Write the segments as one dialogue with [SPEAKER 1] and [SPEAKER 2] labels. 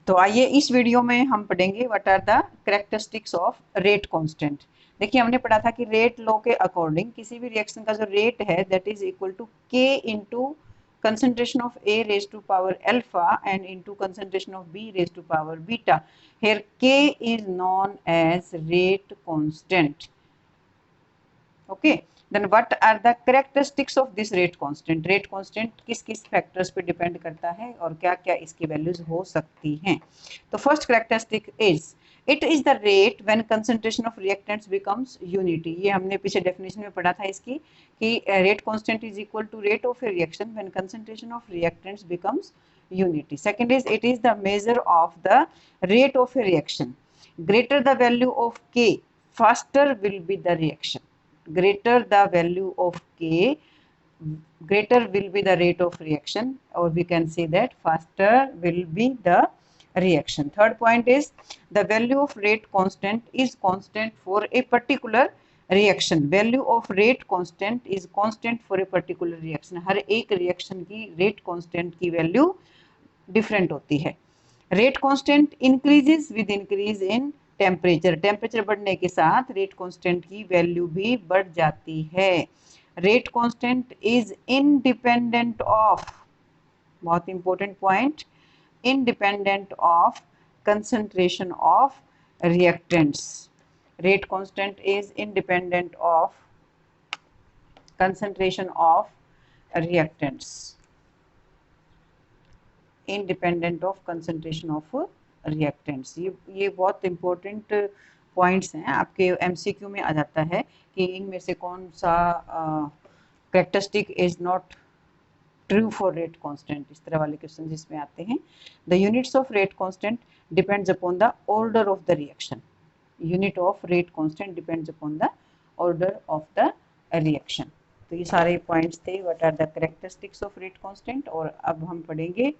[SPEAKER 1] तो आइए इस वीडियो में हम पढ़ेंगे what are the characteristics of rate constant. देखिए हमने पढ़ा था कि रेट लॉ के अकॉर्डिंग किसी भी रिएक्शन का जो रेट है दैट इज इक्वल टू के into concentration of A raised to power alpha and into concentration of B raised to power beta. Here K is known as rate constant. Okay, then what are the characteristics of this rate constant? Rate constant किस किस factors पे depend करता है और क्या क्या इसकी values हो सकती हैं। तो first characteristic is it is the rate when concentration of reactants becomes unity. ये हमने पीछे डेफिनेशन में पढ़ा था इसकी कि rate constant is equal to rate of a reaction when concentration of reactants becomes unity. Second is it is the measure of the rate of a reaction. Greater the value of k faster will be the reaction. Greater the value of K, greater will be the rate of reaction, or we can say that faster will be the reaction. Third point is the value of rate constant is constant for a particular reaction. Value of rate constant is constant for a particular reaction. हर एक reaction की rate constant की value different होती है. Rate constant increases with increase in temperature. Temperature बढ़ने के साथ rate constant की value भी बढ़ जाती है। Rate constant is independent of, बहुत important point, independent of concentration of reactants. Rate constant is independent of concentration of reactants, independent of concentration of reactants. ये बहुत इंपॉर्टेंट पॉइंट्स हैं, आपके एमसीक्यू में आ जाता है कि इनमें से कौन सा characteristic is not true for rate constant, इस तरह वाले क्वेश्चन जिसमें आते हैं। The units of rate constant depends upon the order of the reaction. Unit of rate constant depends upon the order of the reaction. तो ये सारे points थे what are the characteristics of rate constant. और अब हम पढ़ेंगे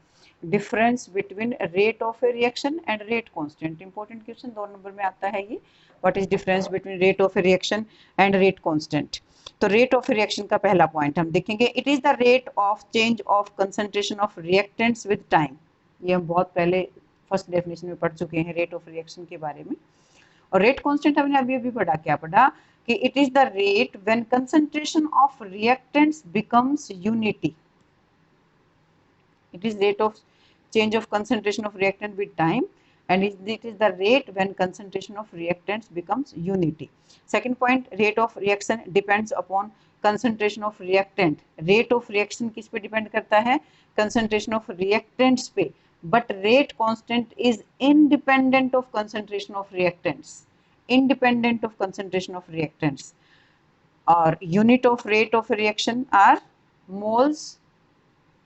[SPEAKER 1] difference between rate of a reaction and rate constant. Important question 2 number में आता है ये, what is difference between rate of a reaction and rate constant. तो रेट ऑफ रिएक्शन का पहला पॉइंट हम देखेंगे, it is the rate of change of concentration of reactants with time. ये हम बहुत पहले फर्स्ट डेफिनेशन में पढ़ चुके हैं रेट ऑफ रिएक्शन के बारे में। और रेट कांस्टेंट हमने अभी अभी पढ़ा, क्या पढ़ा कि it is the rate when concentration of reactants becomes unity. It is rate of change of concentration of reactant with time, and it is the rate when concentration of reactants becomes unity. Second point, rate of reaction depends upon concentration of reactant. Rate of reaction किस पे depend करता है? Concentration of reactants पे, but rate constant is independent of concentration of reactants. Independent of concentration of reactants. और unit of rate of reaction are moles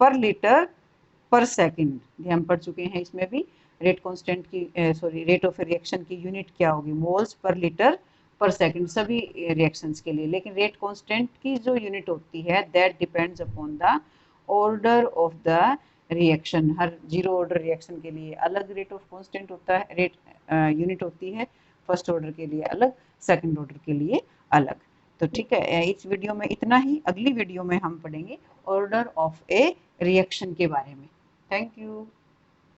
[SPEAKER 1] per liter पर second. ये हम पढ़ चुके हैं इसमें भी। रेट कांस्टेंट की रेट ऑफ रिएक्शन की यूनिट क्या होगी? मोल्स पर लीटर पर सेकंड सभी रिएक्शंस के लिए। लेकिन रेट कांस्टेंट की जो यूनिट होती है that depends upon the order of the reaction. Her zero order reaction के लिए अलग रेट ऑफ कांस्टेंट होता है, रेट यूनिट होती है। फर्स्ट ऑर्डर के लिए अलग, सेकंड ऑर्डर के लिए अलग। तो ठीक है, इस वीडियो में इतना ही। अगली वीडियो में हम पढ़ेंगे ऑर्डर ऑफ ए रिएक्शन के बारे में। Thank you.